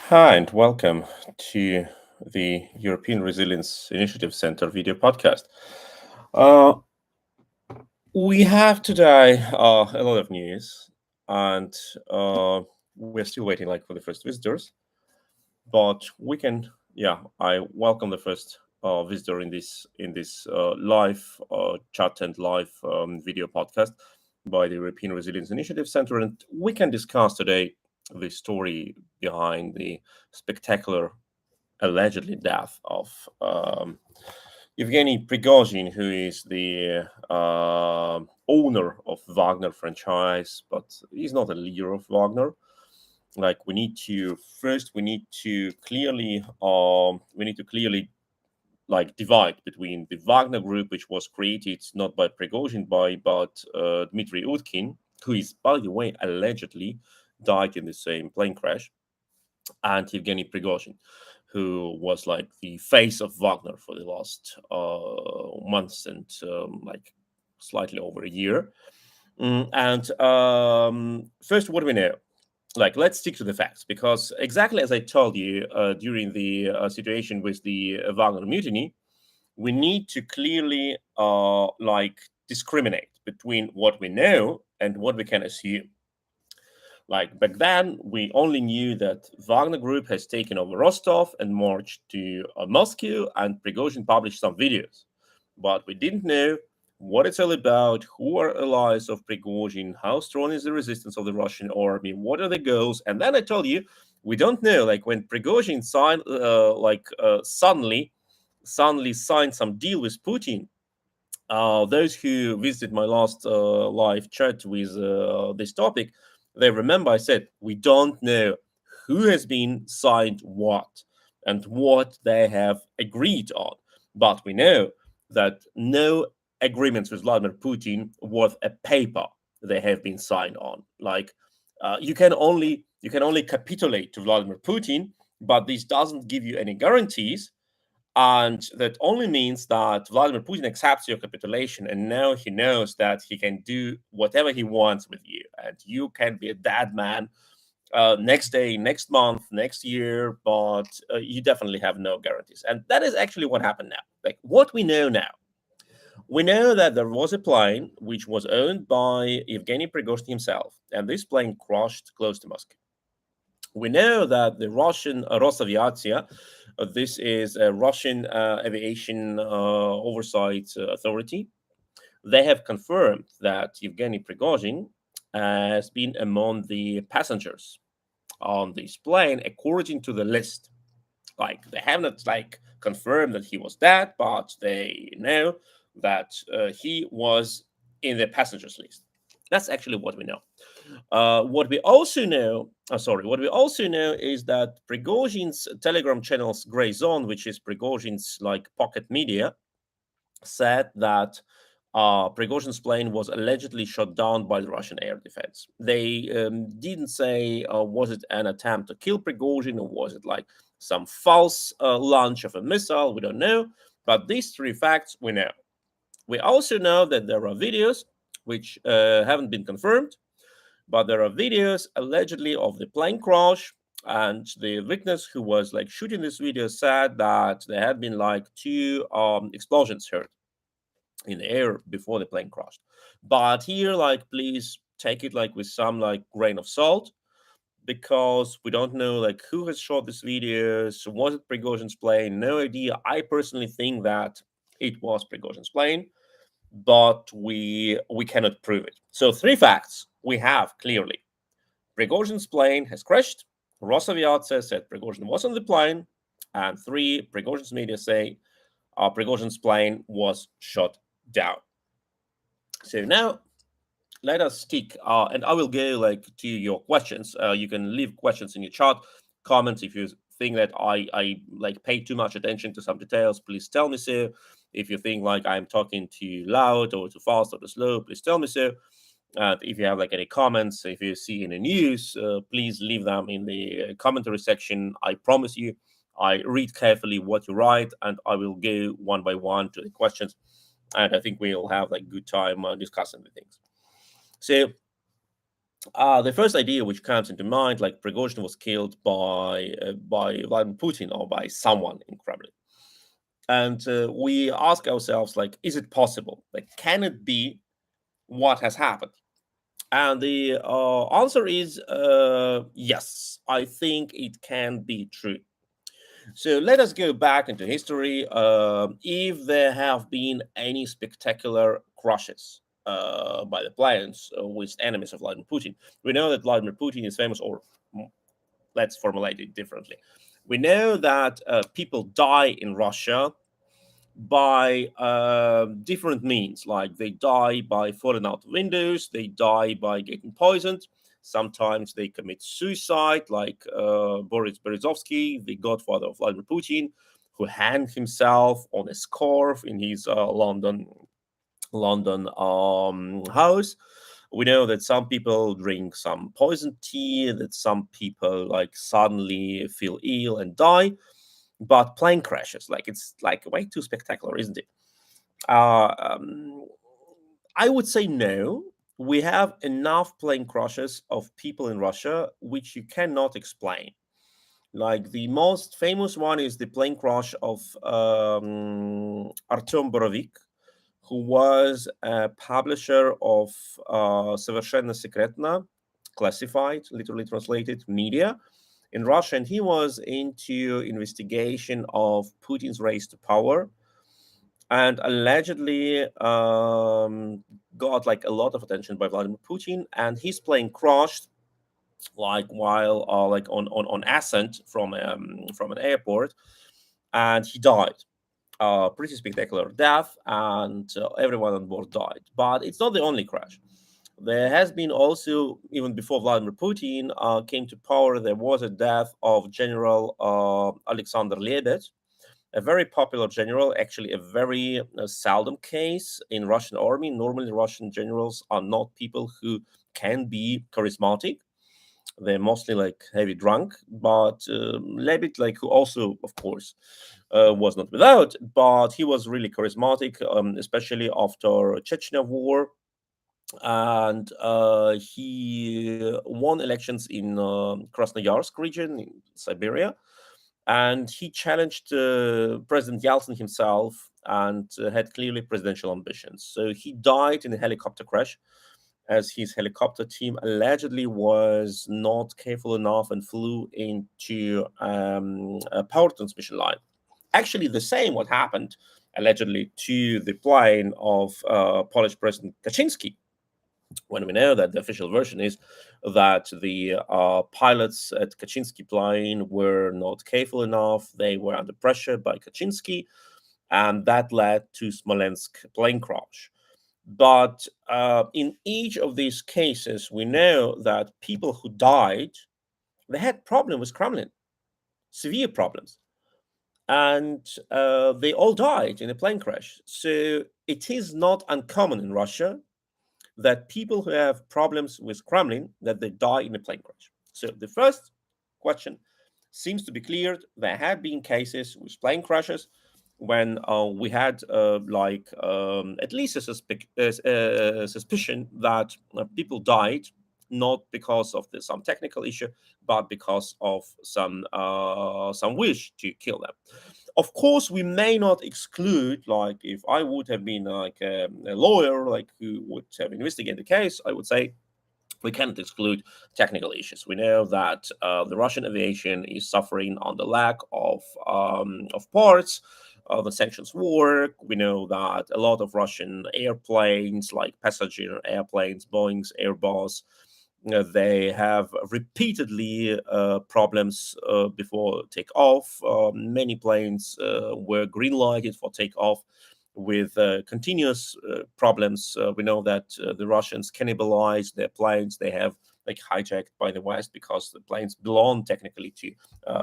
Hi, and welcome to the European Resilience Initiative Center video podcast. Uh, we have today a lot of news, and we're still waiting for the first visitors. But we can, yeah, I welcome the first visitor in this live chat and live video podcast by the European Resilience Initiative Center, and we can discuss today the story behind the spectacular allegedly death of Yevgeniy Prigozhin, who is the owner of Wagner franchise, but he's not a leader of Wagner. We need to clearly divide between the Wagner Group, which was created not by Prigozhin but Dmitry Utkin, who is, by the way, allegedly died in the same plane crash, and Yevgeny Prigozhin, who was like the face of Wagner for the last months and slightly over a year. And first, what do we know? Let's stick to the facts, because exactly as I told you during the situation with the Wagner mutiny, we need to clearly discriminate between what we know and what we can assume. Like back then, we only knew that Wagner Group has taken over Rostov and marched to Moscow, and Prigozhin published some videos. But we didn't know what it's all about, who are allies of Prigozhin, how strong is the resistance of the Russian army, what are the goals. And then I told you, we don't know. Like when Prigozhin signed, suddenly signed some deal with Putin. Those who visited my last live chat with this topic, they remember I said we don't know who has been signed what and what they have agreed on, but we know that no agreements with Vladimir Putin worth a paper they have been signed on. You can only capitulate to Vladimir Putin, but this doesn't give you any guarantees, and that only means that Vladimir Putin accepts your capitulation, and now he knows that he can do whatever he wants with you, and you can be a dead man next day, next month, next year, but you definitely have no guarantees. And that is actually what happened now. Like what we know now. We know that there was a plane which was owned by Yevgeny Prigozhin himself, and this plane crashed close to Moscow. We know that the Russian Rosaviatsia, this is a Russian aviation oversight authority, they have confirmed that Yevgeny Prigozhin has been among the passengers on this plane according to the list. Like they have not confirmed that he was dead, but they know that he was in the passengers list. That's actually what we know. What we also know, what we also know is that Prigozhin's Telegram channel's Grey Zone, which is Prigozhin's pocket media, said that Prigozhin's plane was allegedly shot down by the Russian air defense. They didn't say was it an attempt to kill Prigozhin, or was it some false launch of a missile. We don't know, but these three facts we know. We also know that there are videos which haven't been confirmed, but there are videos allegedly of the plane crash, and the witness who was shooting this video said that there had been two explosions heard in the air before the plane crashed. But here, please take it with some grain of salt, because we don't know who has shot this video. So was it Prigozhin's plane? No idea. I personally think that it was Prigozhin's plane, but we cannot prove it. So three facts we have clearly. Prigozhin's plane has crashed. Rosaviatsia said Prigozhin was on the plane. And three, Prigozhin's media say Prigozhin's plane was shot down. So now let us stick, and I will go to your questions. You can leave questions in your chat, comments. If you think that I pay too much attention to some details, please tell me so. If you think I'm talking too loud or too fast or too slow, please tell me so. If you have any comments, if you see any news, please leave them in the commentary section. I promise you, I read carefully what you write, and I will go one by one to the questions, and I think we'll have good time discussing the things. So The first idea which comes into mind, like Prigozhin was killed by Vladimir Putin or by someone in Kremlin, and we ask ourselves, like, is it possible? Like, can it be what has happened? And the answer is yes. I think it can be true. So let us go back into history. If there have been any spectacular crushes by the planes with enemies of Vladimir Putin, we know that Vladimir Putin is famous, or let's formulate it differently. We know that people die in Russia by different means, like they die by falling out of windows, they die by getting poisoned. Sometimes they commit suicide, like Boris Berezovsky, the godfather of Vladimir Putin, who hanged himself on a scarf in his London house. We know that some people drink some poison tea, that some people like suddenly feel ill and die. But plane crashes, like, it's like way too spectacular, isn't it? Uh, um, I would say no. We have enough plane crashes of people in Russia which you cannot explain. Like, the most famous one is the plane crash of Artem Borovik, who was a publisher of Совершенно Секретно, classified, literally translated, media in Russia, and he was into investigation of Putin's race to power, and allegedly got like a lot of attention by Vladimir Putin. And his plane crashed like while like on ascent from an airport, and he died. Pretty spectacular death, and everyone on board died. But it's not the only crash. There has been also, even before Vladimir Putin came to power, there was a death of General Alexander Lebed, a very popular general, actually a very seldom case in Russian army. Normally, Russian generals are not people who can be charismatic. They're mostly like heavy drunk, but Lebed, like, who also, of course, was not without, but he was really charismatic, especially after Chechnya war, and he won elections in Krasnoyarsk region in Siberia, and he challenged President Yeltsin himself and had clearly presidential ambitions. So he died in a helicopter crash, as his helicopter team allegedly was not careful enough and flew into a power transmission line. Actually, the same what happened allegedly to the plane of Polish President Kaczynski, when we know that the official version is that the pilots at Kaczynski plane were not careful enough, they were under pressure by Kaczynski, and that led to Smolensk plane crash. But in each of these cases, we know that people who died, they had problems with Kremlin, severe problems, and they all died in a plane crash. So it is not uncommon in Russia that people who have problems with Kremlin, that they die in a plane crash. So the first question seems to be cleared. There have been cases with plane crashes when we had at least a suspicion that people died not because of some technical issue, but because of some wish to kill them. Of course, we may not exclude, like, if I would have been like a lawyer, like, who would have investigated the case, I would say we cannot exclude technical issues. We know that the Russian aviation is suffering on the lack of parts. The sanctions work. We know that a lot of Russian airplanes, like passenger airplanes, Boeing's, Airbus, they have repeatedly problems before takeoff. Many planes were green lighted for takeoff with continuous problems. We know that the Russians cannibalize their planes. They have like hijacked by the West because the planes belong technically to,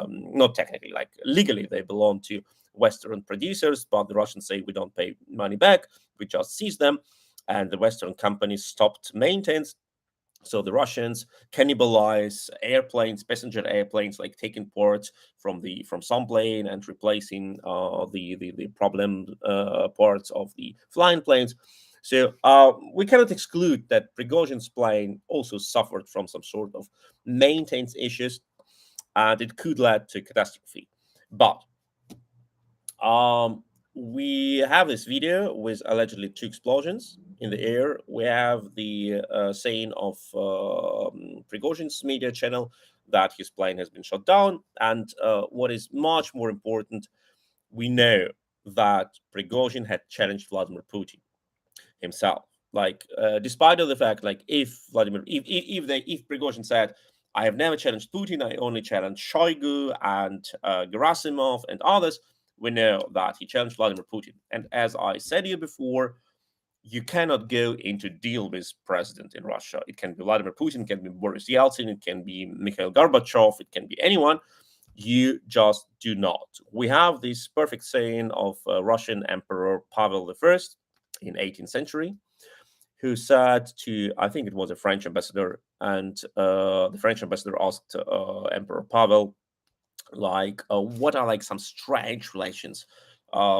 not technically, like legally, they belong to Western producers, but the Russians say we don't pay money back, we just seize them, and the Western companies stopped maintenance. So the Russians cannibalize airplanes, passenger airplanes, like taking parts from some plane and replacing the problem parts of the flying planes. So we cannot exclude that Prigozhin's plane also suffered from some sort of maintenance issues, and it could lead to catastrophe. But we have this video with allegedly 2 explosions in the air. We have the saying of Prigozhin's media channel that his plane has been shot down. And what is much more important, we know that Prigozhin had challenged Vladimir Putin himself. Like, despite of the fact, like, if Prigozhin said, "I have never challenged Putin. I only challenged Shoigu and Gerasimov and others," we know that he challenged Vladimir Putin. And as I said here before, you cannot go into deal with president in Russia. It can be Vladimir Putin, it can be Boris Yeltsin, it can be Mikhail Gorbachev, it can be anyone. You just do not. We have this perfect saying of Russian Emperor Pavel I in 18th century, who said to, I think it was a French ambassador, and the French ambassador asked Emperor Pavel, like, what are like some strange relations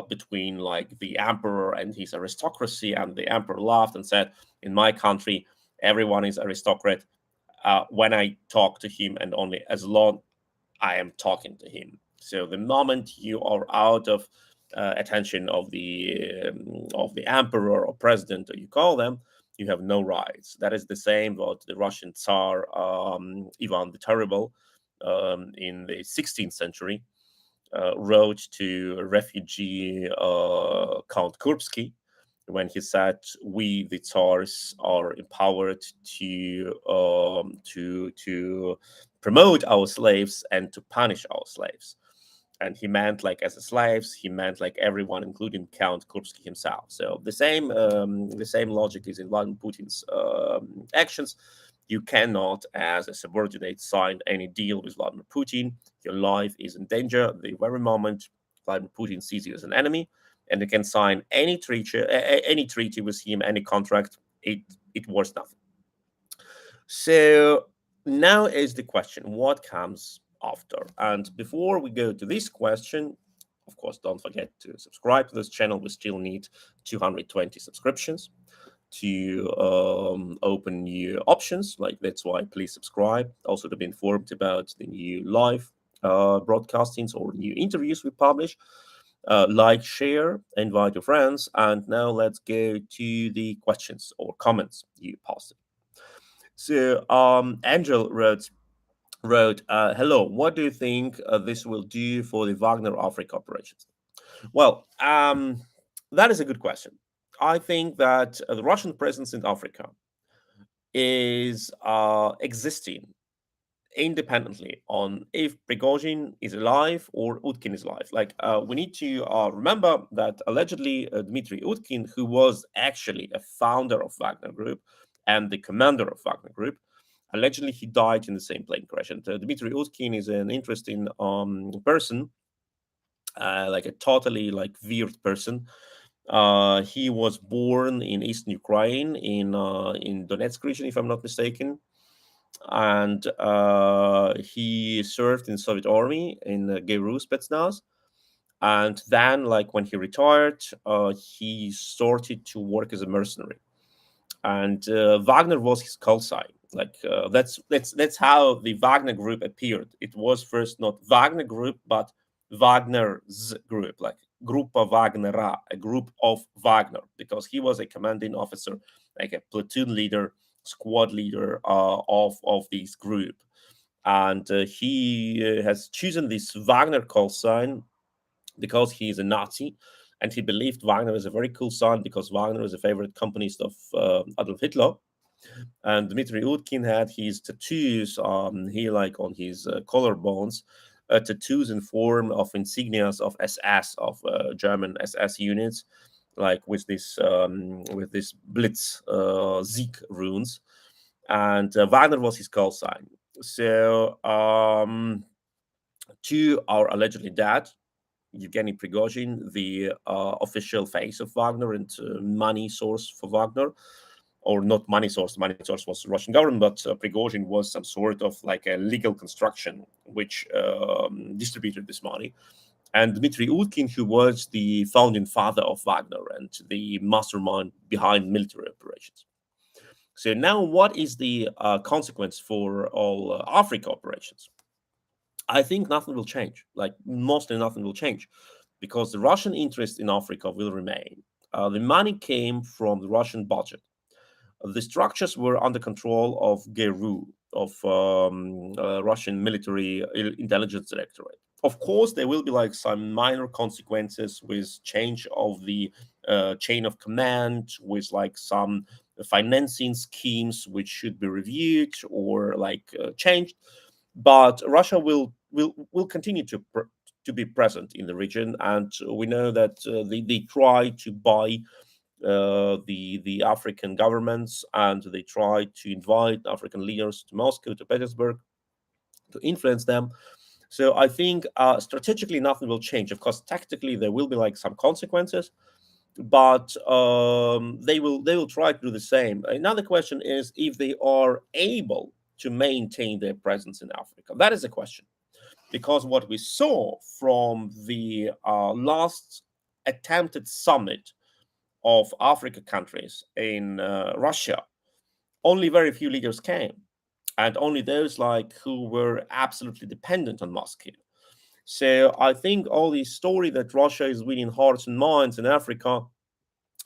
between like the emperor and his aristocracy? And the emperor laughed and said, "In my country, everyone is aristocrat when I talk to him, and only as long I am talking to him." So the moment you are out of attention of the emperor or president, or you call them, you have no rights. That is the same what the Russian Tsar Ivan the Terrible in the 16th century wrote to refugee Count Kurbsky when he said, "We, the Tsars, are empowered to promote our slaves and to punish our slaves." And he meant like as a slaves, he meant like everyone, including Count Kurbsky himself. So the same logic is in Vladimir Putin's actions. You cannot, as a subordinate, sign any deal with Vladimir Putin. Your life is in danger the very moment Vladimir Putin sees you as an enemy, and you can sign any treaty with him, any contract. It worth nothing. So now is the question: what comes after? And before we go to this question, of course, don't forget to subscribe to this channel. We still need 220 subscriptions to open new options. Like, that's why please subscribe. Also to be informed about the new live broadcastings or new interviews we publish. Like, share, invite your friends. And now let's go to the questions or comments you posted. So Angel wrote, hello, what do you think this will do for the Wagner Africa operations? Well, that is a good question. I think that the Russian presence in Africa is existing independently on if Prigozhin is alive or Utkin is alive. Like, we need to remember that allegedly Dmitry Utkin, who was actually a founder of Wagner Group and the commander of Wagner Group, allegedly he died in the same plane crash. And Dmitry Utkin is an interesting person, like a totally like weird person. He was born in eastern Ukraine in Donetsk region, if I'm not mistaken, and he served in Soviet army in GRU Spetsnaz. And then, like, when he retired, he started to work as a mercenary. And Wagner was his call sign. Like, that's how the Wagner Group appeared. It was first not Wagner Group, but Wagner's Group, like Группа Wagnera, a group of Wagner, because he was a commanding officer, like a platoon leader, squad leader of this group. And he has chosen this Wagner call sign because he is a Nazi, and he believed Wagner is a very cool sign because Wagner is a favorite communist of Adolf Hitler. And Dmitry Utkin had his tattoos, he like on his collarbones, tattoos in form of insignias of SS, of German SS units, like with this Blitz Sieg runes. And Wagner was his call sign. So to our allegedly dead Yevgeniy Prigozhin, the official face of Wagner and money source for Wagner, or not money source. The money source was the Russian government, but Prigozhin was some sort of like a legal construction which distributed this money. and Dmitry Utkin, who was the founding father of Wagner and the mastermind behind military operations. So now, what is the consequence for all Africa operations? I think nothing will change. Like mostly nothing will change, because the Russian interest in Africa will remain. The money came from the Russian budget. The structures were under control of GRU, of Russian military intelligence directorate. Of course, there will be like some minor consequences with change of the chain of command, with like some financing schemes which should be reviewed or like changed. But Russia will continue to be present in the region, and we know that they try to buy the African governments, and they try to invite African leaders to Moscow, to Petersburg, to influence them. So I think strategically nothing will change. Of course, tactically there will be like some consequences, but they will try to do the same. Another question is if they are able to maintain their presence in Africa. That is a question, because what we saw from the last attempted summit of Africa countries in Russia, only very few leaders came, and only those like who were absolutely dependent on Moscow. So I think all the story that Russia is winning hearts and minds in Africa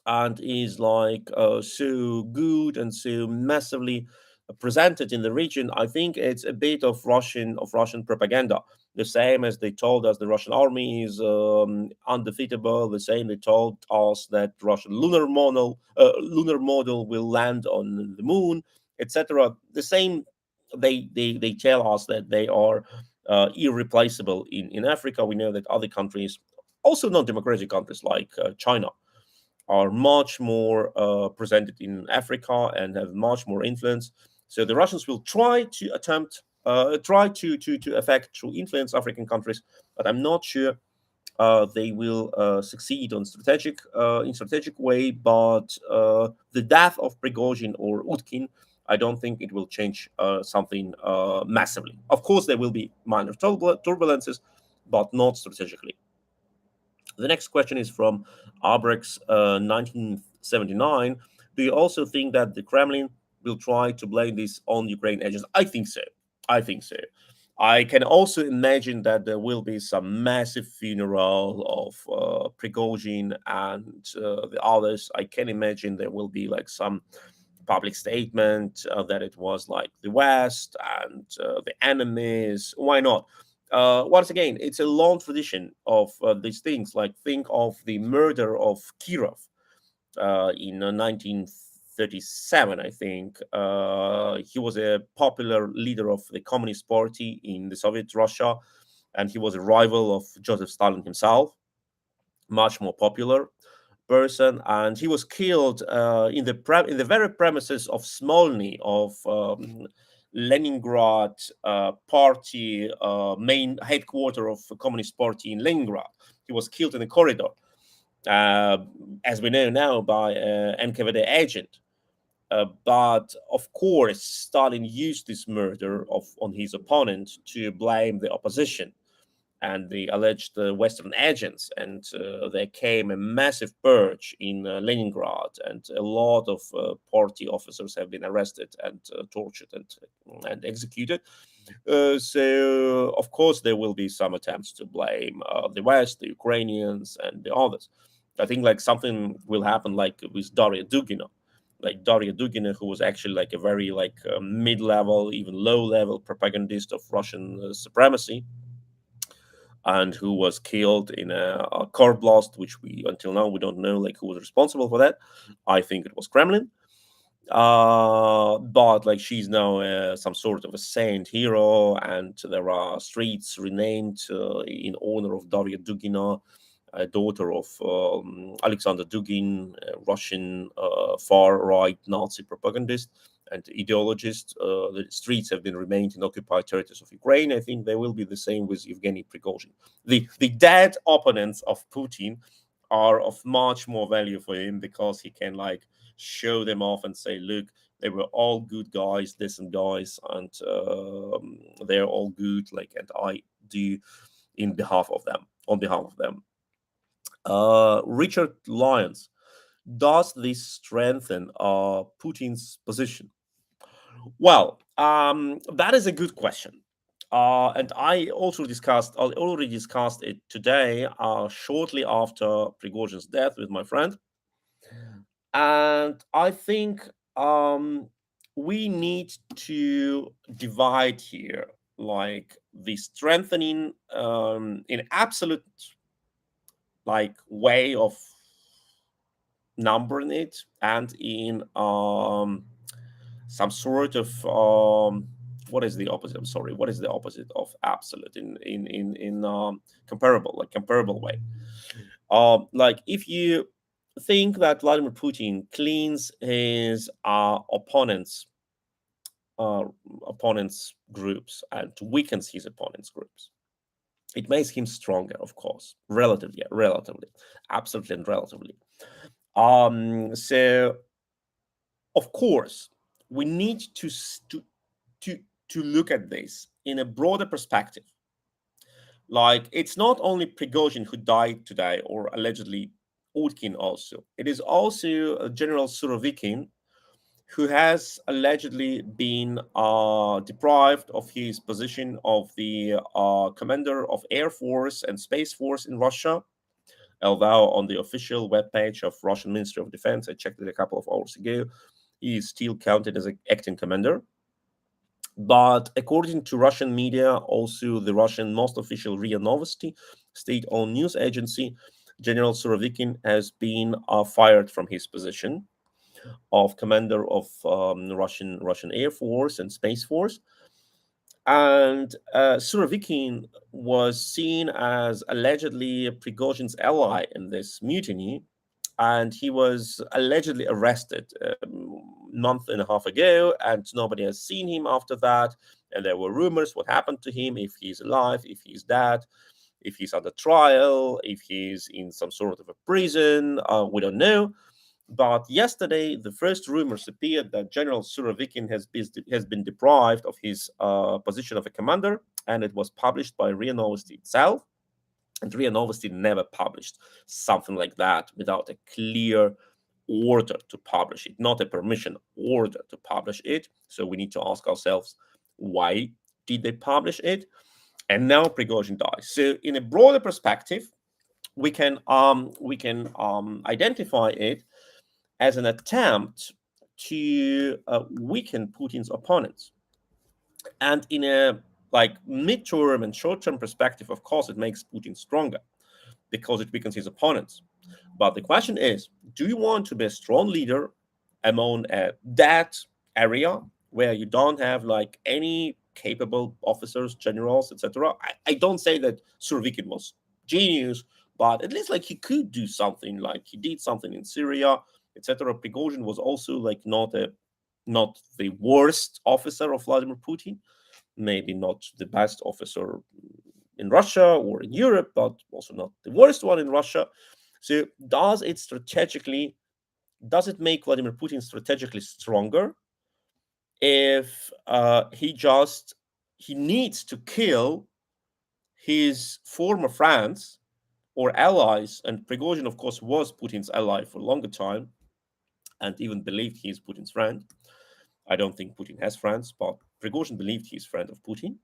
and is like so good and so massively presented in the region, I think it's a bit of Russian propaganda. The same as they told us the Russian army is undefeatable. The same they told us that Russian lunar model will land on the moon, etc. The same they tell us that they are irreplaceable in Africa. We know that other countries, also non-democratic countries like China, are much more presented in Africa and have much more influence. So the Russians will try to affect to influence African countries, but I'm not sure they will succeed on strategic way. But the death of Prigozhin or Utkin, I don't think it will change something massively. Of course, there will be minor turbulences, but not strategically. The next question is from Albrecht's 1979. Do you also think that the Kremlin will try to blame this on Ukraine agents? I think so. I think so. I can also imagine that there will be some massive funeral of Prigozhin and the others. I can imagine there will be like some public statement that it was like the West and the enemies. Why not? Once again, it's a long tradition of these things. Like think of the murder of Kirov in 1937, I think. He was a popular leader of the Communist Party in the Soviet Russia, and he was a rival of Joseph Stalin himself, much more popular person, and he was killed in the very premises of Smolny, of Leningrad party main headquarter of the Communist Party in Leningrad. He was killed in a corridor, as we know now, by NKVD agent. But of course, Stalin used this murder on his opponent to blame the opposition and the alleged Western agents, and there came a massive purge in Leningrad, and a lot of party officers have been arrested and tortured and executed. So, of course, there will be some attempts to blame the West, the Ukrainians, and the others. I think like something will happen like with Daria Dugina. Like Daria Dugina, who was actually like a very like mid-level, even low-level propagandist of Russian supremacy, and who was killed in a car blast, which we until now we don't know like who was responsible for that. I think it was Kremlin. But like she's now some sort of a saint hero, and there are streets renamed in honor of Daria Dugina, a daughter of Alexander Dugin, a Russian far-right Nazi propagandist and ideologist. The streets have been remained in occupied territories of Ukraine. I think they will be the same with Yevgeniy Prigozhin. The dead opponents of Putin are of much more value for him, because he can like show them off and say, look, they were all good guys, decent guys, and they're all good, like, and I do in behalf of them. on behalf of them. Richard Lyons, does this strengthen Putin's position? Well, that is a good question. And I already discussed it today, shortly after Prigozhin's death with my friend. And I think we need to divide here, like the strengthening in absolute way of numbering it, and in some sort of what is the opposite? I'm sorry. What is the opposite of absolute in comparable way? Like if you think that Vladimir Putin cleans his opponents groups and weakens his opponents groups, it makes him stronger, of course, relatively, absolutely, and relatively. So of course, we need to look at this in a broader perspective. Like, it's not only Prigozhin who died today, or allegedly Utkin also. It is also General Surovikin, who has allegedly been deprived of his position of the commander of Air Force and Space Force in Russia. Although on the official webpage of Russian Ministry of Defense, I checked it a couple of hours ago, he is still counted as an acting commander. But according to Russian media, also the Russian most official RIA Novosti, state-owned news agency, General Surovikin has been fired from his position of commander of Russian Air Force and Space Force. And Surovikin was seen as allegedly Prigozhin's ally in this mutiny, and he was allegedly arrested a month and a half ago, and nobody has seen him after that. And there were rumors what happened to him, if he's alive, if he's dead, if he's under trial, if he's in some sort of a prison. We don't know. But yesterday, the first rumors appeared that General Surovikin has been deprived of his position of a commander, and it was published by RIA Novosti itself. And RIA Novosti never published something like that without a clear order to publish it, not a permission, order to publish it. So we need to ask ourselves, why did they publish it? And now Prigozhin dies. So in a broader perspective, we can identify it as an attempt to weaken Putin's opponents. And in a mid-term and short-term perspective, of course, it makes Putin stronger because it weakens his opponents. But the question is, do you want to be a strong leader among that area where you don't have any capable officers, generals, etc.? I don't say that Surovikin was genius, but at least he could do something, like he did something in Syria, etc. Prigozhin was also not the worst officer of Vladimir Putin, maybe not the best officer in Russia or in Europe, but also not the worst one in Russia. So does it make Vladimir Putin strategically stronger if he needs to kill his former friends or allies? And Prigozhin, of course, was Putin's ally for a longer time and even believed he is Putin's friend. I don't think Putin has friends, but Prigozhin believed he's friend of Putin.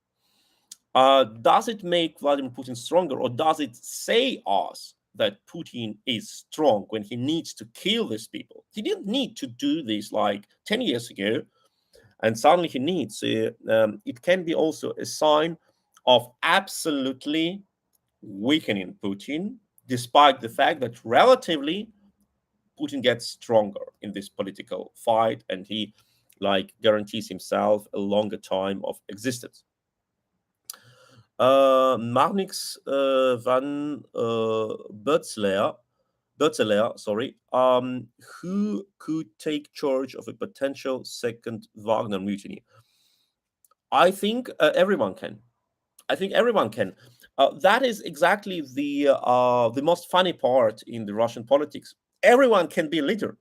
Does it make Vladimir Putin stronger, or does it say us that Putin is strong when he needs to kill these people? He didn't need to do this 10 years ago, and suddenly he needs. It can be also a sign of absolutely weakening Putin, despite the fact that relatively Putin gets stronger in this political fight, and he guarantees himself a longer time of existence. Marnix van Bertzelaer, sorry, who could take charge of a potential second Wagner mutiny? I think everyone can. That is exactly the most funny part in the Russian politics. Everyone can be a leader.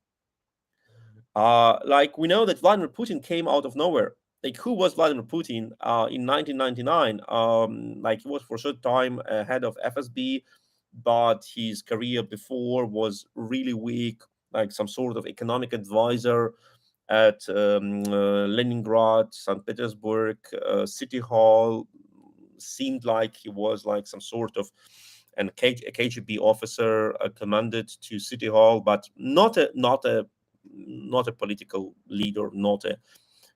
We know that Vladimir Putin came out of nowhere. like who was Vladimir Putin in 1999? Like he was for a short time head of FSB, but his career before was really weak, like some sort of economic advisor at Leningrad, St. Petersburg, City Hall. Seemed like he was like some sort of a KGB officer commanded to City Hall, but not a political leader, not a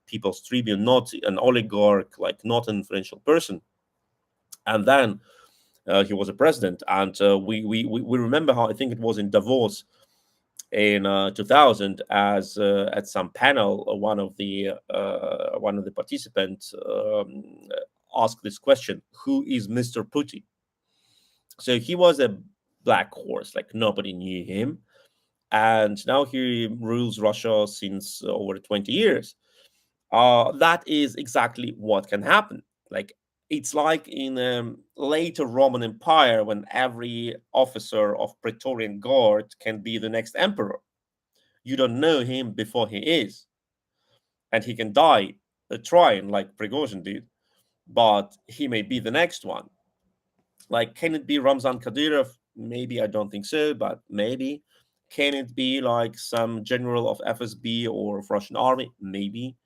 people's tribune, not an oligarch, like not an influential person. And then he was a president, and we remember how I think it was in Davos in 2000 as at some panel one of the participants asked this question: who is Mr. Putin? So he was a black horse, like nobody knew him, and now he rules Russia since over 20 years. That is exactly what can happen. Like it's like in later Roman Empire when every officer of Praetorian Guard can be the next emperor. You don't know him before he is, and he can die trying like Prigozhin did, but he may be the next one. Like, can it be Ramzan Kadyrov? Maybe, I don't think so, but maybe. Can it be like some general of FSB or of Russian army? Maybe.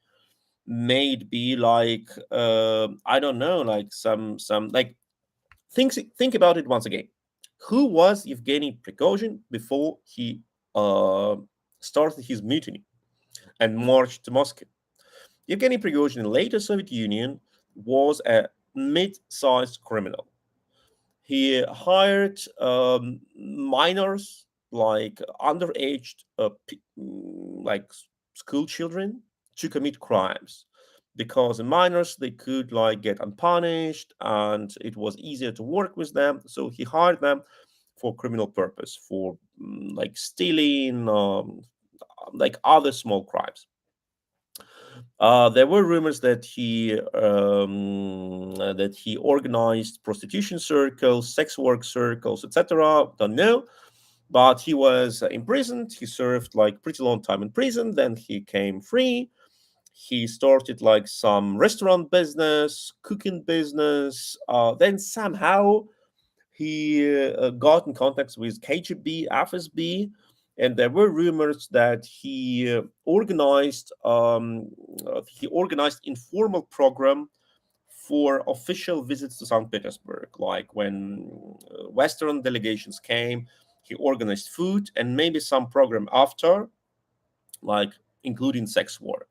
May it be like I don't know, like some like think about it once again. Who was Yevgeny Prigozhin before he uh, started his mutiny and marched to Moscow? Yevgeny Prigozhin in the later Soviet Union was a mid-sized criminal. He hired minors, like underage, like school children, to commit crimes, because the minors they could like get unpunished, and it was easier to work with them. So he hired them for criminal purpose, for like stealing, like other small crimes. There were rumors that he organized prostitution circles, sex work circles, etc. Don't know, but he was imprisoned. He served like pretty long time in prison. Then he came free. He started like some restaurant business, cooking business. Then somehow he got in contact with KGB, FSB, and there were rumors that he organized informal program for official visits to St. Petersburg. Like when Western delegations came, he organized food and maybe some program after, like including sex work.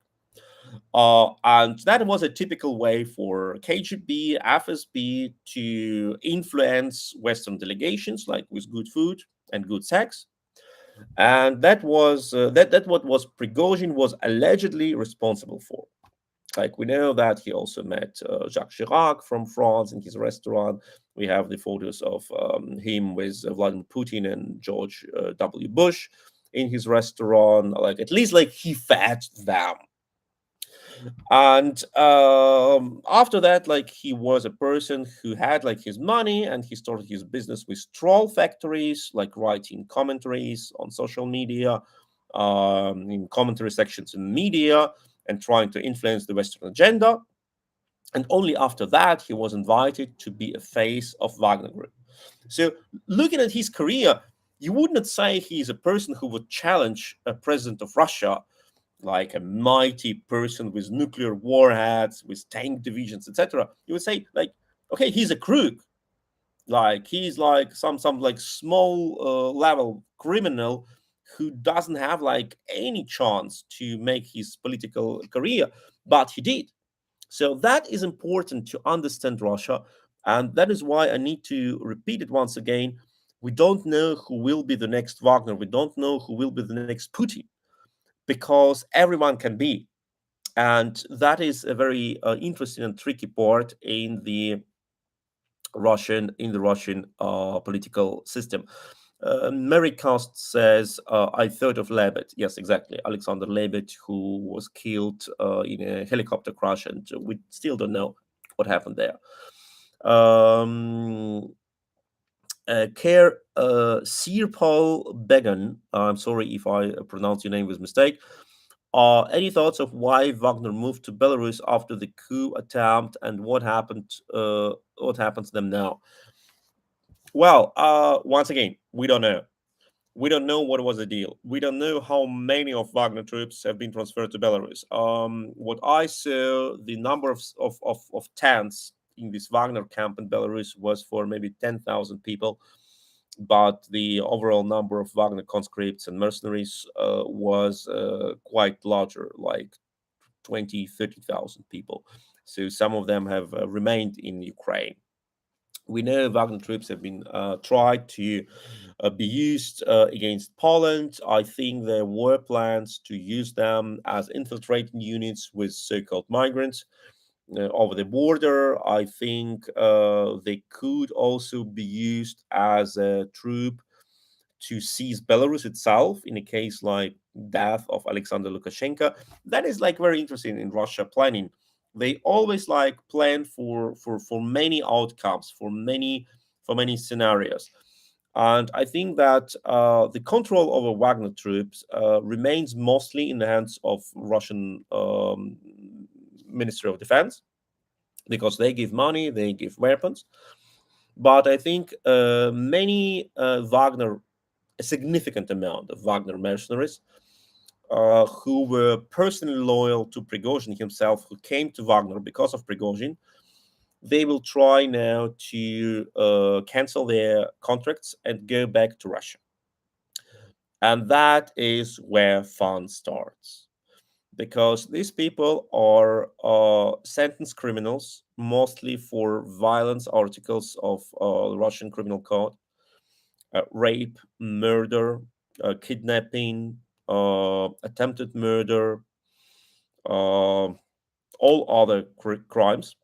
And that was a typical way for KGB, FSB to influence Western delegations, like with good food and good sex. And that was that what was Prigozhin was allegedly responsible for. Like we know that he also met Jacques Chirac from France in his restaurant. We have the photos of him with Vladimir Putin and George W. Bush in his restaurant. Like at least like he fed them. And after that, like he was a person who had like his money, and he started his business with troll factories, like writing commentaries on social media, in commentary sections in media, and trying to influence the Western agenda. And only after that, he was invited to be a face of Wagner Group. So, looking at his career, you would not say he's a person who would challenge a president of Russia, like a mighty person with nuclear warheads, with tank divisions, etc. You would say, like, okay, he's a crook. Like he's like some like small level criminal who doesn't have like any chance to make his political career, but he did. So that is important to understand Russia, and that is why I need to repeat it once again. We don't know who will be the next Wagner. We don't know who will be the next Putin, because everyone can be. And that is a very interesting and tricky part in the Russian political system. Mary Cost says, I thought of Lebed. Yes, exactly. Alexander Lebed, who was killed in a helicopter crash, and we still don't know what happened there. Care Sirpal Began, I'm sorry if I pronounced your name with mistake. Any thoughts of why Wagner moved to Belarus after the coup attempt, and what happened? What happened to them now? Well, once again, we don't know. We don't know what was the deal. We don't know how many of Wagner troops have been transferred to Belarus. What I saw, the number of tents in this Wagner camp in Belarus was for maybe 10,000 people, but the overall number of Wagner conscripts and mercenaries was quite larger, like 20, 30,000 people. So some of them have remained in Ukraine. We know Wagner troops have been tried to be used against Poland. I think there were plans to use them as infiltrating units with so-called migrants over the border. I think they could also be used as a troop to seize Belarus itself in a case like death of Alexander Lukashenko. That is like very interesting in Russia planning. They always like plan for many outcomes, for many scenarios. And I think that the control over Wagner troops remains mostly in the hands of Russian Ministry of Defense, because they give money, they give weapons. But I think a significant amount of Wagner mercenaries who were personally loyal to Prigozhin himself, who came to Wagner because of Prigozhin, they will try now to cancel their contracts and go back to Russia. And that is where fun starts. Because these people are sentenced criminals, mostly for violence articles of the Russian Criminal Code, rape, murder, kidnapping, attempted murder, all other crimes.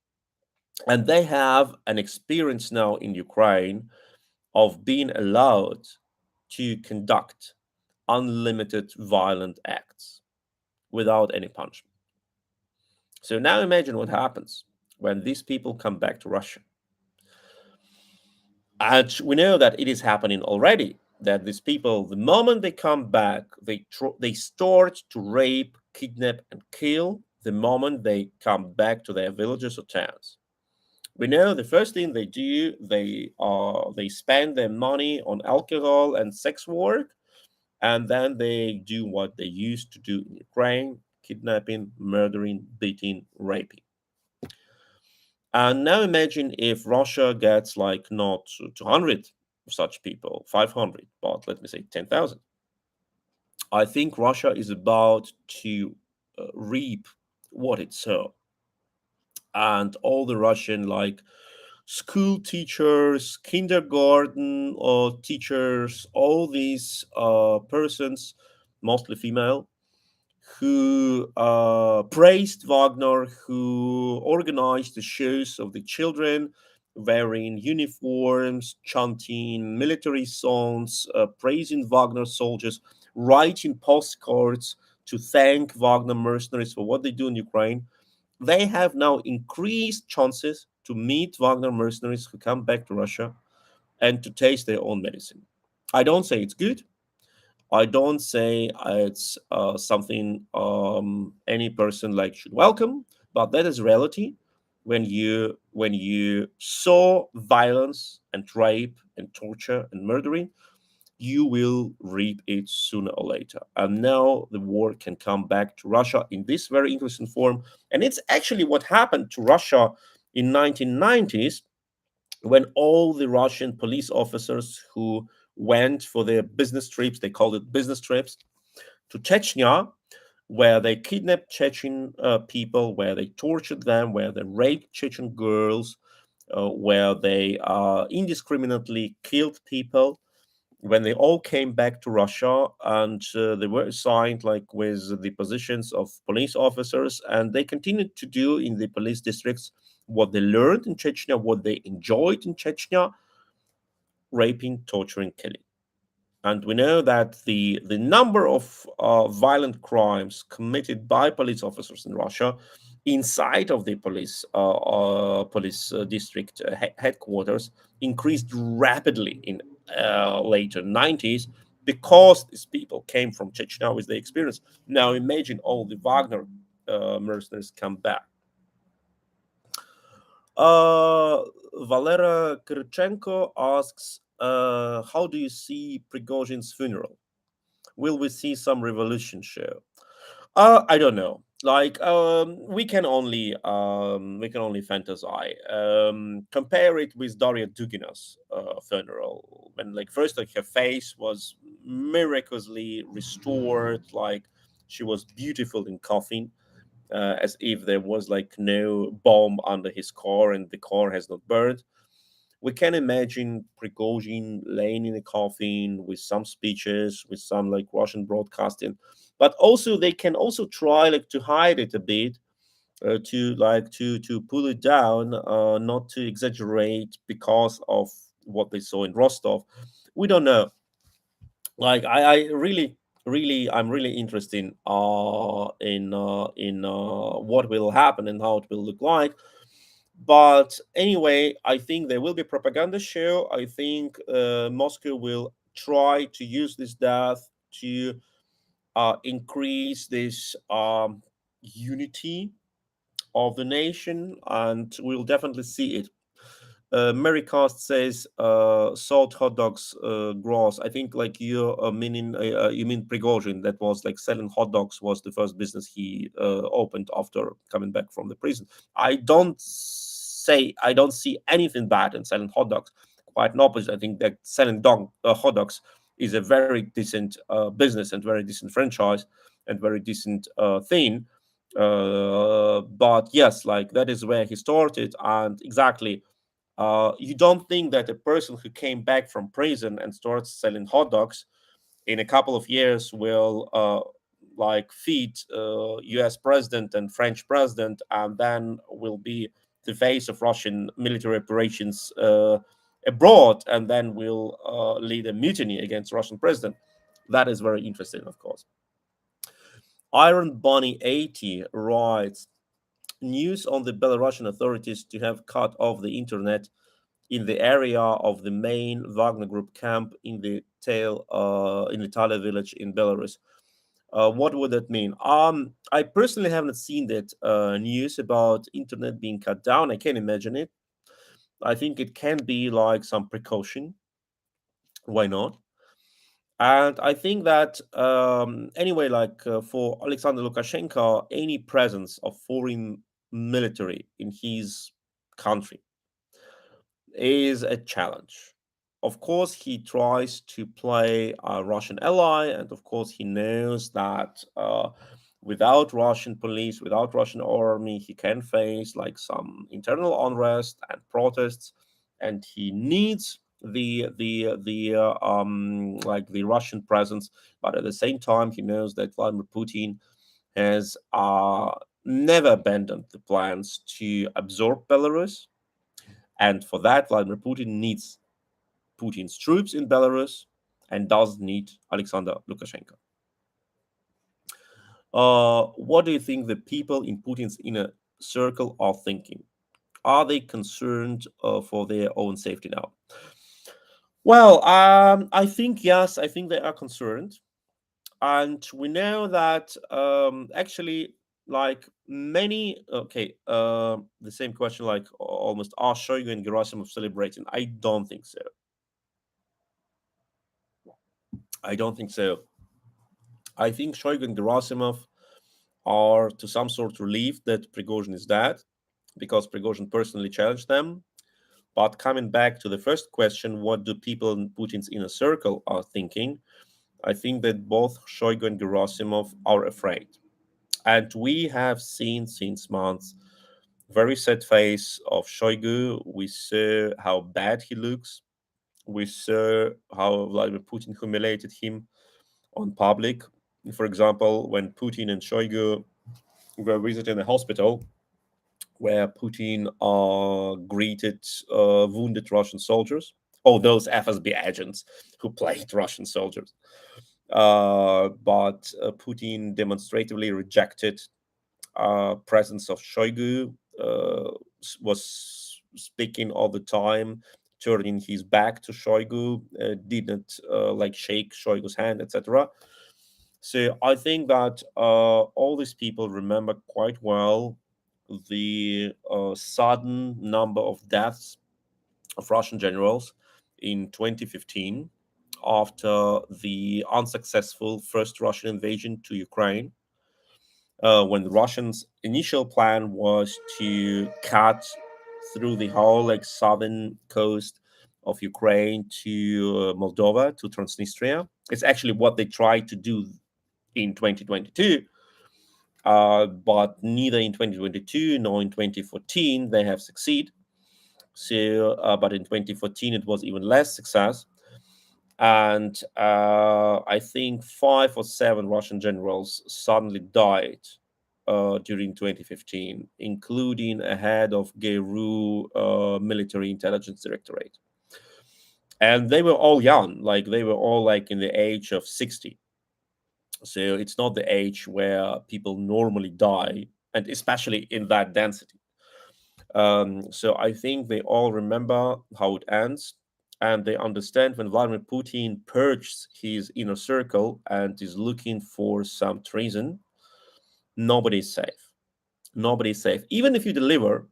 And they have an experience now in Ukraine of being allowed to conduct unlimited violent acts without any punishment. So now imagine what happens when these people come back to Russia. And we know that it is happening already. That these people, the moment they come back, they start to rape, kidnap, and kill the moment they come back to their villages or towns. We know the first thing they do, they spend their money on alcohol and sex work, and then they do what they used to do in Ukraine: kidnapping, murdering, beating, raping. And now imagine if Russia gets like not 200 such people, 500, but let me say 10,000. I think Russia is about to reap what it sowed. And all the Russian, like school teachers, kindergarten or teachers, all these persons, mostly female, who praised Wagner, who organized the shows of the children wearing uniforms, chanting military songs, praising Wagner soldiers, writing postcards to thank Wagner mercenaries for what they do in Ukraine. They have now increased chances to meet Wagner mercenaries who come back to Russia and to taste their own medicine. I don't say it's good. I don't say it's something any person like should welcome, but that is reality. When you saw violence and rape and torture and murdering, you will reap it sooner or later. And now the war can come back to Russia in this very interesting form. And it's actually what happened to Russia in 1990s, when all the Russian police officers who went for their business trips, they called it business trips, to Chechnya, where they kidnapped Chechen people, where they tortured them, where they raped Chechen girls, where they indiscriminately killed people. When they all came back to Russia, and they were assigned like with the positions of police officers, and they continued to do in the police districts what they learned in Chechnya, what they enjoyed in Chechnya: raping, torturing, killing. And we know that the number of violent crimes committed by police officers in Russia inside of the police district headquarters increased rapidly in later 90s, because these people came from Chechnya with their experience. Now imagine all the Wagner mercenaries come back. Valera Kirchenko asks, how do you see Prigozhin's funeral? Will we see some revolution show? I don't know. Like we can only fantasize. Compare it with Daria Dugina's funeral, when like first like her face was miraculously restored, like she was beautiful in coffin, as if there was like no bomb under his car and the car has not burned. We can imagine Prigozhin laying in a coffin with some speeches, with some like Russian broadcasting, but also they can also try like to hide it a bit, to pull it down, not to exaggerate because of what they saw in Rostov. We don't know. Like I really I'm really interested in what will happen and how it will look like. But anyway, I think there will be propaganda show. I think Moscow will try to use this death to increase this unity of the nation, and we'll definitely see it. Marycast says salt hot dogs gross. I think like you mean Prigozhin, that was like selling hot dogs was the first business he opened after coming back from the prison. I don't see anything bad in selling hot dogs. Quite an opposite. I think that selling hot dogs is a very decent business and very decent franchise and very decent thing. But yes, like that is where he started, and exactly you don't think that a person who came back from prison and starts selling hot dogs in a couple of years will like feed U.S. president and French president, and then will be the face of Russian military operations abroad, and then will lead a mutiny against Russian president. That is very interesting, of course. Iron Bunny 80 writes, news on the Belarusian authorities to have cut off the internet in the area of the main Wagner Group camp in the Tale village in Belarus. What would that mean? I personally haven't seen that news about internet being cut down. I can't imagine it. I think it can be like some precaution. Why not? And I think that anyway, like for Alexander Lukashenko, any presence of foreign military in his country is a challenge. Of course, he tries to play a Russian ally, and of course, he knows that without Russian police, without Russian army, he can face like some internal unrest and protests, and he needs the Russian presence. But at the same time, he knows that Vladimir Putin has never abandoned the plans to absorb Belarus, and for that, Vladimir Putin needs Putin's troops in Belarus and does need Alexander Lukashenko. What do you think the people in Putin's inner circle are thinking? Are they concerned for their own safety now? Well, I think yes, I think they are concerned. And we know that actually, like many, okay, the same question, like almost, are Shoigu and Gerasimov celebrating? I don't think so. I don't think so. I think Shoigu and Gerasimov are to some sort relieved that Prigozhin is dead, because Prigozhin personally challenged them. But coming back to the first question, what do people in Putin's inner circle are thinking? I think that both Shoigu and Gerasimov are afraid. And we have seen since months very sad face of Shoigu. We saw how bad he looks. We saw how Vladimir Putin humiliated him on public. For example, when Putin and Shoigu were visiting a hospital where Putin greeted wounded Russian soldiers. Oh, those FSB agents who played Russian soldiers. But Putin demonstratively rejected presence of Shoigu, was speaking all the time turning his back to Shoigu, didn't like shake Shoigu's hand, etc. So I think that all these people remember quite well the sudden number of deaths of Russian generals in 2015 after the unsuccessful first Russian invasion to Ukraine, when the Russians' initial plan was to cut through the whole like southern coast of Ukraine to Moldova, to Transnistria. It's actually what they tried to do in 2022, but neither in 2022 nor in 2014 they have succeeded. So, but in 2014 it was even less success, and I think 5 or 7 Russian generals suddenly died during 2015, including a head of GRU military intelligence directorate, and they were all young, like they were all like in the age of 60. So it's not the age where people normally die, and especially in that density. So I think they all remember how it ends, and they understand when Vladimir Putin purges his inner circle and is looking for some treason, nobody's safe. Nobody's safe. Even if you deliver,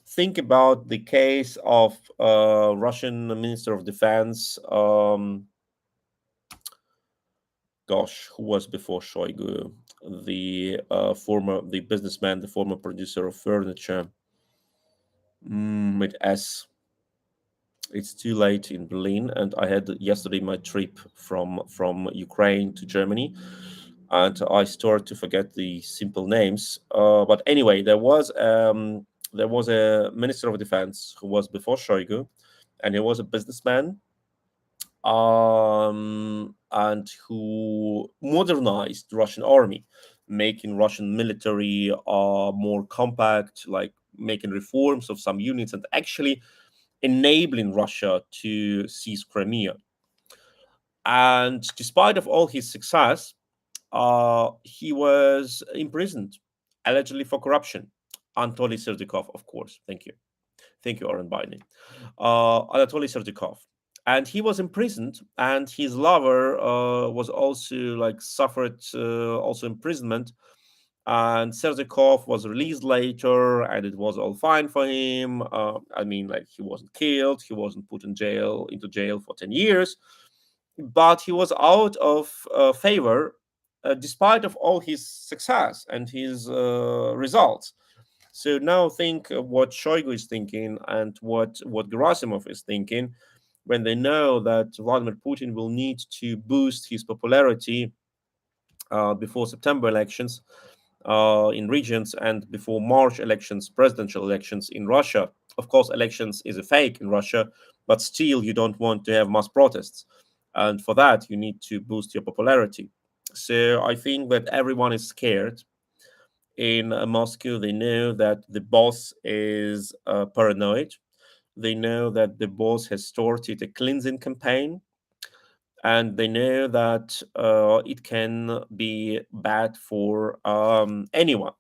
think about the case of Russian Minister of Defense. Gosh, who was before Shoigu? The businessman, the former producer of furniture. With S. It's too late in Berlin, and I had yesterday my trip from Ukraine to Germany, and I started to forget the simple names. But anyway, there was a minister of defense who was before Shoigu, and he was a businessman, and who modernized Russian army, making Russian military more compact, like making reforms of some units, and actually enabling Russia to seize Crimea. And despite of all his success, he was imprisoned, allegedly for corruption. Anatoly Serdikov, of course. Thank you, Oren Biden. Anatoly Serdikov, and he was imprisoned, and his lover was also like suffered also imprisonment, and Serzikov was released later, and it was all fine for him. I mean, like he wasn't killed, he wasn't put in jail into jail for 10 years, but he was out of favor, despite of all his success and his results. So now think of what Shoigu is thinking and what Gerasimov is thinking when they know that Vladimir Putin will need to boost his popularity before September elections in regions and before March elections, presidential elections in Russia. Of course, elections is a fake in Russia, but still you don't want to have mass protests. And for that, you need to boost your popularity. So I think that everyone is scared in Moscow. They know that the boss is paranoid. They know that the boss has started a cleansing campaign, and they know that it can be bad for anyone.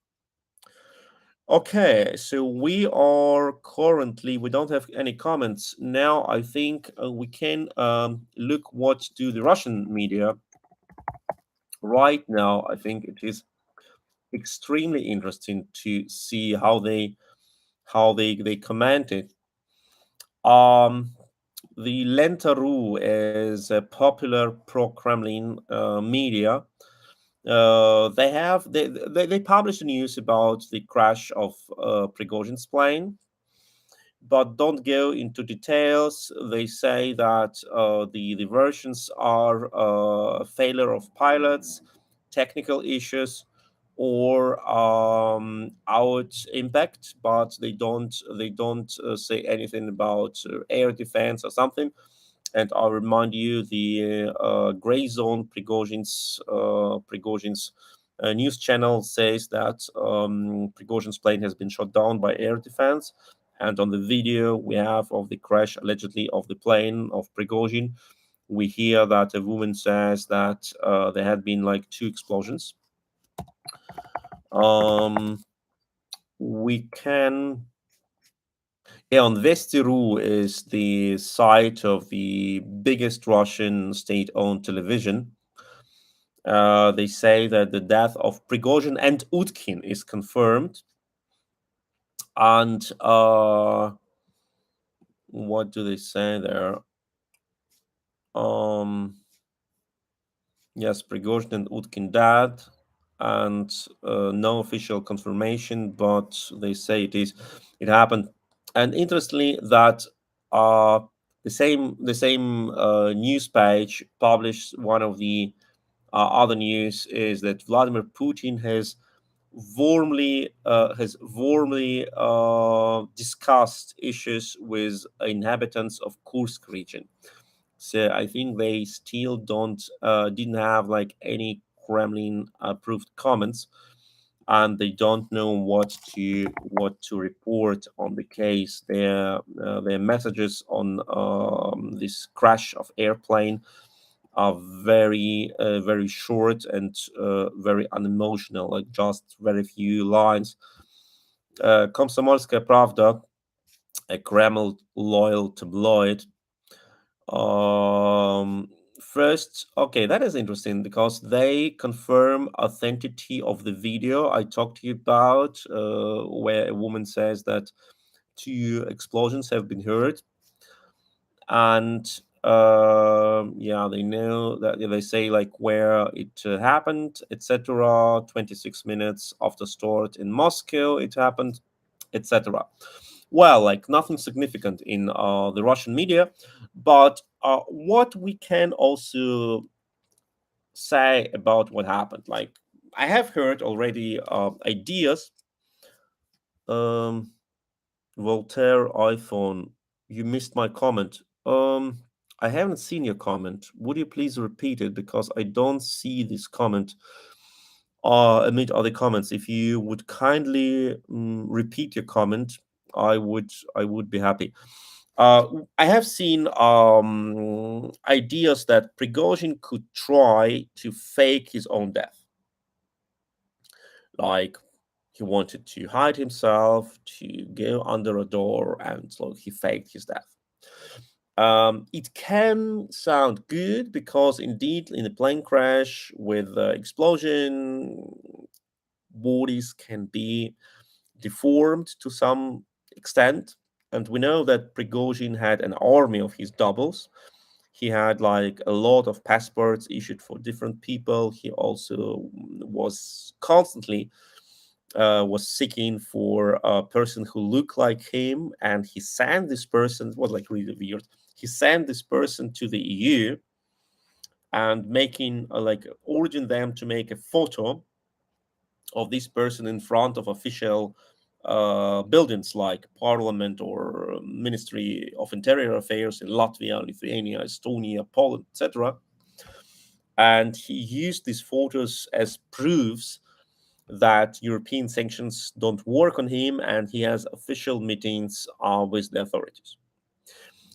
Okay, so we don't have any comments now. I think we can look what do the Russian media right now. I think it is extremely interesting to see how they comment it. Um, the Lenta.ru is a popular pro-Kremlin media. They publish the news about the crash of Prigozhin's plane, but don't go into details. They say that the versions are failure of pilots, technical issues, or out impact, but they don't say anything about air defense or something. And I'll remind you, the gray zone Prigozhin's news channel says that Prigozhin's plane has been shot down by air defense. And on the video we have of the crash allegedly of the plane of Prigozhin, we hear that a woman says that there had been like 2 explosions. We can Yeah, on Vestiru is the site of the biggest Russian state-owned television. They say that the death of Prigozhin and Utkin is confirmed, and what do they say there? Um, yes, Prigozhin and Utkin died, and no official confirmation, but they say it happened. And interestingly, that uh, the same news page published one of the other news is that Vladimir Putin has warmly discussed issues with inhabitants of Kursk region. So I think they still didn't have like any Kremlin approved comments, and they don't know what to report on the case. Their messages on this crash of airplane are very short and very unemotional, like just very few lines. Komsomolskaya Pravda, a Kreml loyal tabloid. Um, First, okay, that is interesting because they confirm authenticity of the video I talked to you about, where a woman says that two explosions have been heard, and yeah, they know that they say like where it happened, etc. 26 minutes after start in Moscow, it happened, etc. Well, like nothing significant in the Russian media, but what we can also say about what happened, like I have heard already ideas. Um, Voltaire iPhone, you missed my comment. I haven't seen your comment. Would you please repeat it because I don't see this comment amid other comments. If you would kindly repeat your comment, I would be happy. I have seen ideas that Prigozhin could try to fake his own death, like he wanted to hide himself, to go under a door, and so he faked his death. It can sound good because, indeed, in a plane crash with explosion, bodies can be deformed to some extent. And we know that Prigozhin had an army of his doubles. He had like a lot of passports issued for different people. He also was constantly was seeking for a person who looked like him, and he sent this person. It was like really weird. He sent this person to the EU and making like urging them to make a photo of this person in front of official buildings like Parliament or Ministry of Interior Affairs in Latvia, Lithuania, Estonia, Poland, etc. And he used these photos as proofs that European sanctions don't work on him, and he has official meetings with the authorities.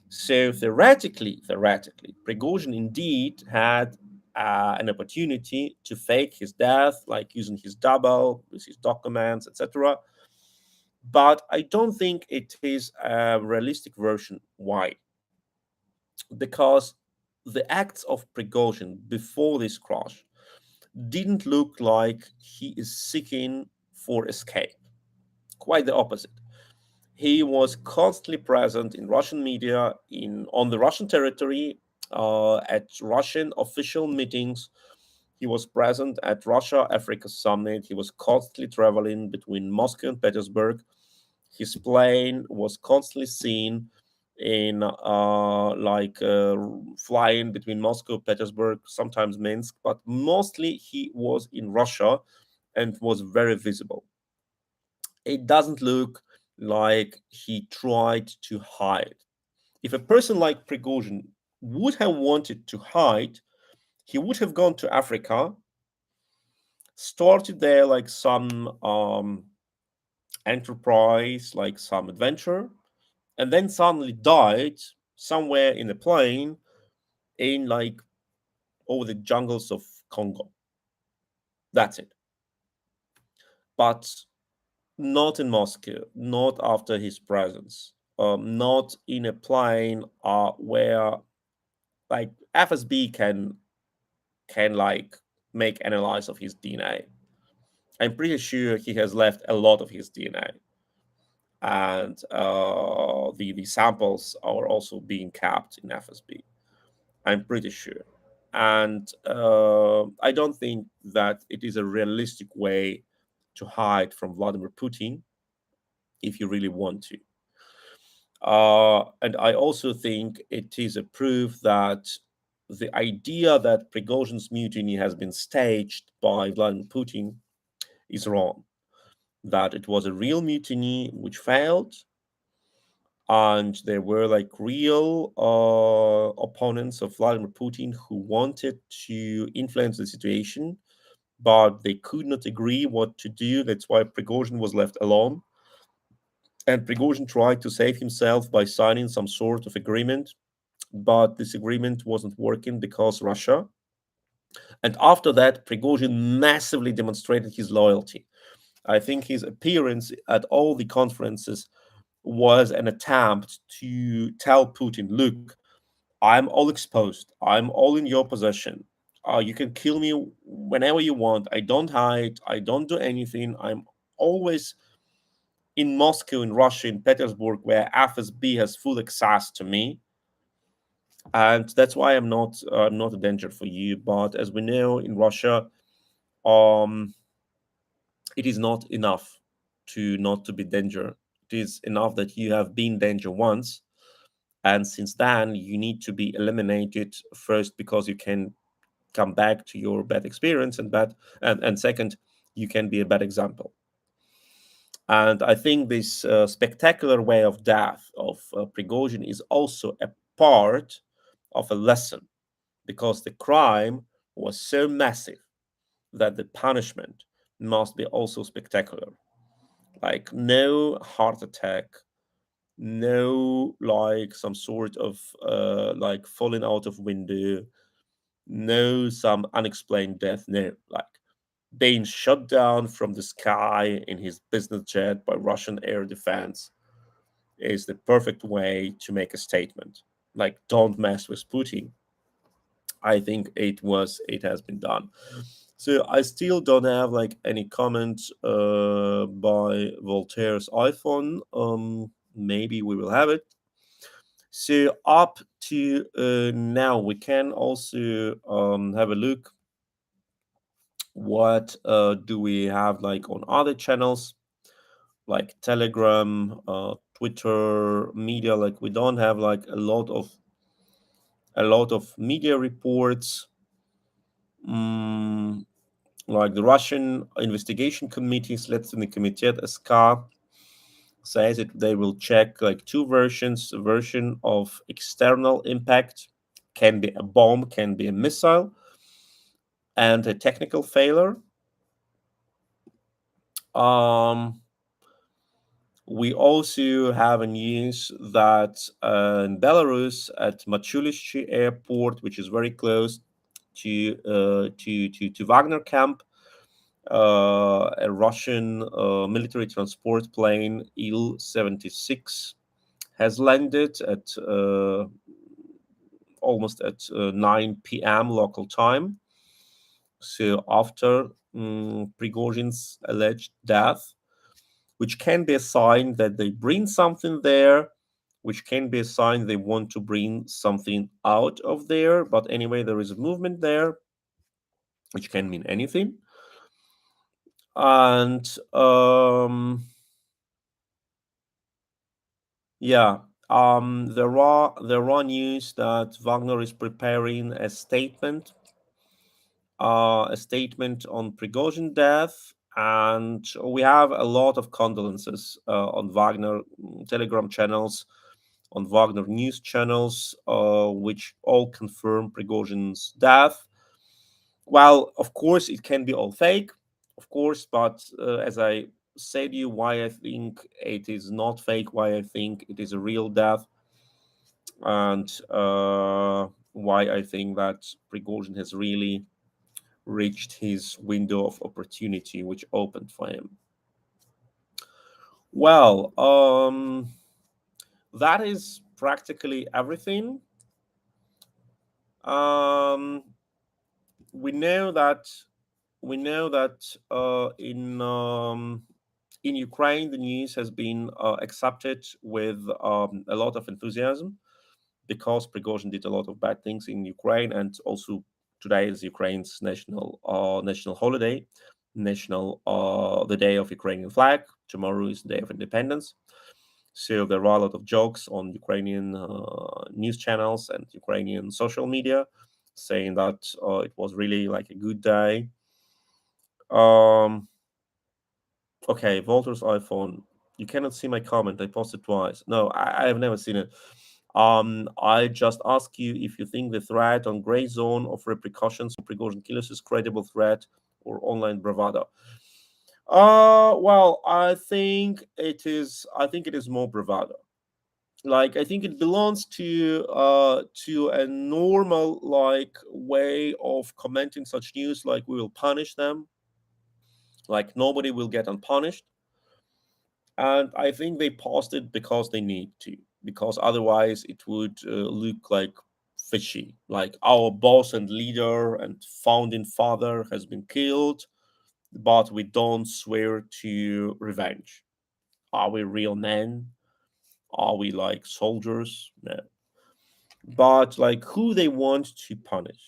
So theoretically, Prigozhin indeed had an opportunity to fake his death, like using his double with his documents, etc. But I don't think it is a realistic version. Why? Because the acts of Prigozhin before this crash didn't look like he is seeking for escape. Quite the opposite. He was constantly present in Russian media, in on the Russian territory, at Russian official meetings. He was present at Russia Africa Summit. He was constantly traveling between Moscow and Petersburg. His plane was constantly seen in flying between Moscow, Petersburg, sometimes Minsk, but mostly he was in Russia and was very visible. It doesn't look like he tried to hide. If a person like Prigozhin would have wanted to hide, he would have gone to Africa, started there like some enterprise, like some adventure, and then suddenly died somewhere in a plane in like over the jungles of Congo. That's it. But not in Moscow, not after his presence. not in a plane where like FSB can like make analysis of his DNA. I'm pretty sure he has left a lot of his DNA, and the samples are also being kept in FSB. I'm pretty sure, and I don't think that it is a realistic way to hide from Vladimir Putin if you really want to. And I also think it is a proof that the idea that Prigozhin's mutiny has been staged by Vladimir Putin is wrong. That it was a real mutiny which failed, and there were like real opponents of Vladimir Putin who wanted to influence the situation, but they could not agree what to do. That's why Prigozhin was left alone. And Prigozhin tried to save himself by signing some sort of agreement, but this agreement wasn't working because Russia. And after that, Prigozhin massively demonstrated his loyalty. I think his appearance at all the conferences was an attempt to tell Putin, look, I'm all exposed. I'm all in your possession. You can kill me whenever you want. I don't hide. I don't do anything. I'm always in Moscow, in Russia, in Petersburg, where FSB has full access to me. And that's why I'm not a danger for you. But as we know, in Russia, um, it is not enough to not to be danger. It is enough that you have been danger once, and since then you need to be eliminated first because you can come back to your bad experience and second you can be a bad example. And I think this spectacular way of death of Prigozhin is also a part of a lesson, because the crime was so massive that the punishment must be also spectacular. Like no heart attack, no like some sort of like falling out of window, no some unexplained death, no, like being shot down from the sky in his business jet by Russian air defense is the perfect way to make a statement. Like, don't mess with Putin. I think it has been done. So I still don't have like any comments by Voltaire's iPhone. Maybe we will have it. So up to now, we can also have a look what do we have like on other channels like Telegram, Twitter, media. Like we don't have like a lot of media reports. Mm, like the Russian investigation committee, Следственный комитет СК, says that they will check like two versions: a version of external impact, can be a bomb, can be a missile, and a technical failure. Um, we also have a news that in Belarus at Machulishi airport, which is very close to Wagner camp, a Russian military transport plane Il-76 has landed at almost at 9 p.m. local time. So after Prigozhin's alleged death, which can be a sign that they bring something there, which can be a sign they want to bring something out of there. But anyway, there is a movement there, which can mean anything. And yeah, there are news that Wagner is preparing a statement on Prigozhin death, and we have a lot of condolences on Wagner Telegram channels, on Wagner news channels, which all confirm Prigozhin's death. Well, of course, it can be all fake, of course, but as I said to you, why I think it is not fake, why I think it is a real death, and why I think that Prigozhin has really reached his window of opportunity, which opened for him. Well, That is practically everything. Um, we know that in Ukraine the news has been accepted with a lot of enthusiasm because Prigozhin did a lot of bad things in Ukraine, and also today is Ukraine's national holiday, national the day of Ukrainian flag. Tomorrow is the day of independence. So there are a lot of jokes on Ukrainian news channels and Ukrainian social media saying that it was really like a good day. Um, okay, Walter's iPhone. You cannot see my comment. I posted twice. No, I have never seen it. I just ask you if you think the threat on gray zone of repercussions for Prigozhin killers is credible threat or online bravado. Well, I think it is. I think it is more bravado. Like I think it belongs to a normal like way of commenting such news. Like we will punish them. Like nobody will get unpunished. And I think they paused it because they need to, because otherwise it would look like fishy. Like our boss and leader and founding father has been killed, but we don't swear to revenge. Are we real men? Are we like soldiers? No. But like who they want to punish?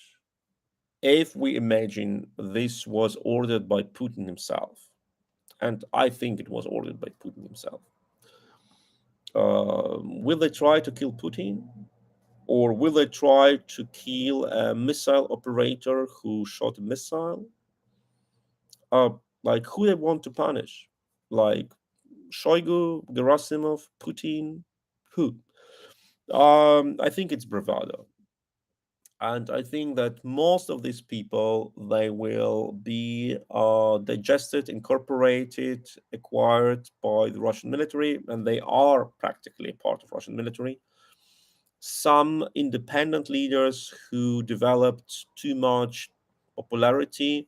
If we imagine this was ordered by Putin himself, and I think it was ordered by Putin himself, will they try to kill Putin? Or will they try to kill a missile operator who shot a missile? Uh, like who they want to punish? Like Shoigu, Gerasimov, Putin? Who? I think it's bravado. And I think that most of these people they will be digested, incorporated, acquired by the Russian military, and they are practically part of Russian military. Some independent leaders who developed too much popularity,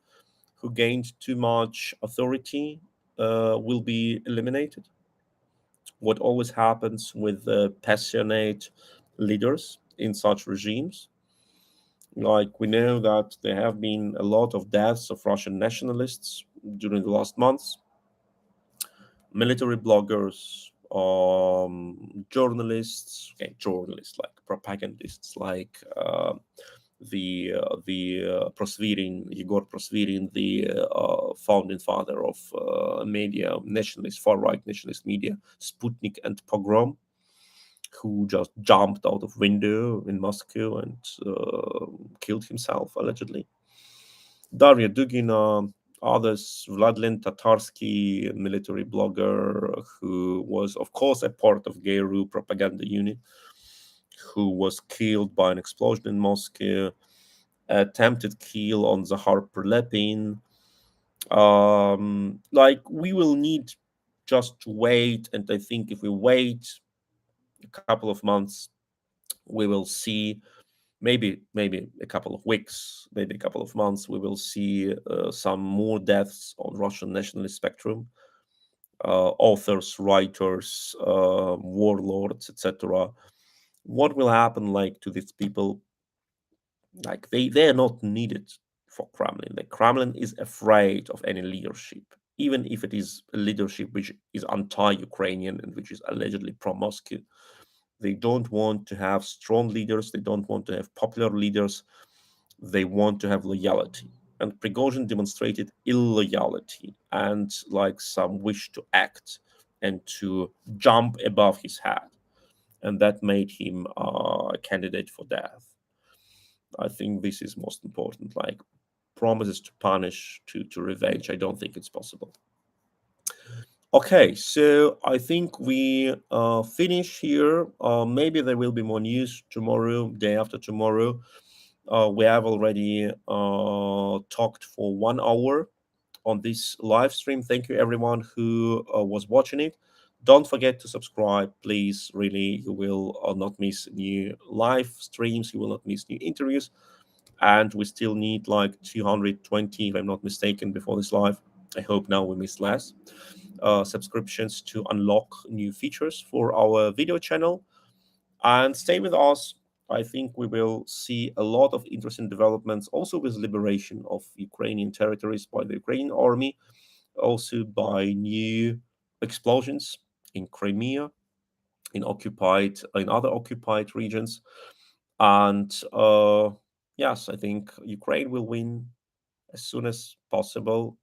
who gained too much authority, will be eliminated. What always happens with passionate leaders in such regimes. Like we know that there have been a lot of deaths of Russian nationalists during the last months, military bloggers, journalists, okay, journalists like propagandists, like the Prosvirin, Yegor Prosvirin, the founding father of media, nationalist, far right nationalist media, Sputnik and Pogrom, who just jumped out of window in Moscow and killed himself allegedly. Daria Dugina, others, Vladlen Tatarsky, a military blogger who was, of course, a part of GRU propaganda unit, who was killed by an explosion in Moscow, attempted kill on Zahar Perlepin. Like we will need just to wait, and I think if we wait a couple of months, we will see maybe a couple of weeks, maybe a couple of months, we will see some more deaths on Russian nationalist spectrum, authors, writers, warlords, etc. What will happen like to these people? Like they are not needed for Kremlin. The Kremlin is afraid of any leadership, even if it is a leadership which is anti-Ukrainian and which is allegedly pro-Moscow. They don't want to have strong leaders. They don't want to have popular leaders. They want to have loyalty. And Prigozhin demonstrated illoyalty and like some wish to act and to jump above his head. And that made him a candidate for death. I think this is most important. Like promises to punish, to revenge. I don't think it's possible. Okay, so I think we finish here. Maybe there will be more news tomorrow, day after tomorrow. We have already talked for 1 hour on this live stream. Thank you, everyone who was watching it. Don't forget to subscribe, please. Really, you will not miss new live streams. You will not miss new interviews. And we still need like 220, if I'm not mistaken, before this live. I hope now we miss less subscriptions to unlock new features for our video channel. And stay with us. I think we will see a lot of interesting developments also with liberation of Ukrainian territories by the Ukrainian army, also by new explosions in Crimea, in other occupied regions. And yes, I think Ukraine will win as soon as possible,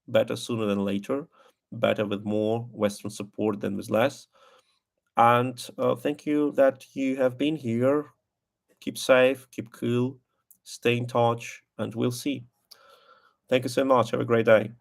better sooner than later, better with more Western support than with less. And thank you that you have been here. Keep safe, keep cool, stay in touch, and we'll see. Thank you so much. Have a great day.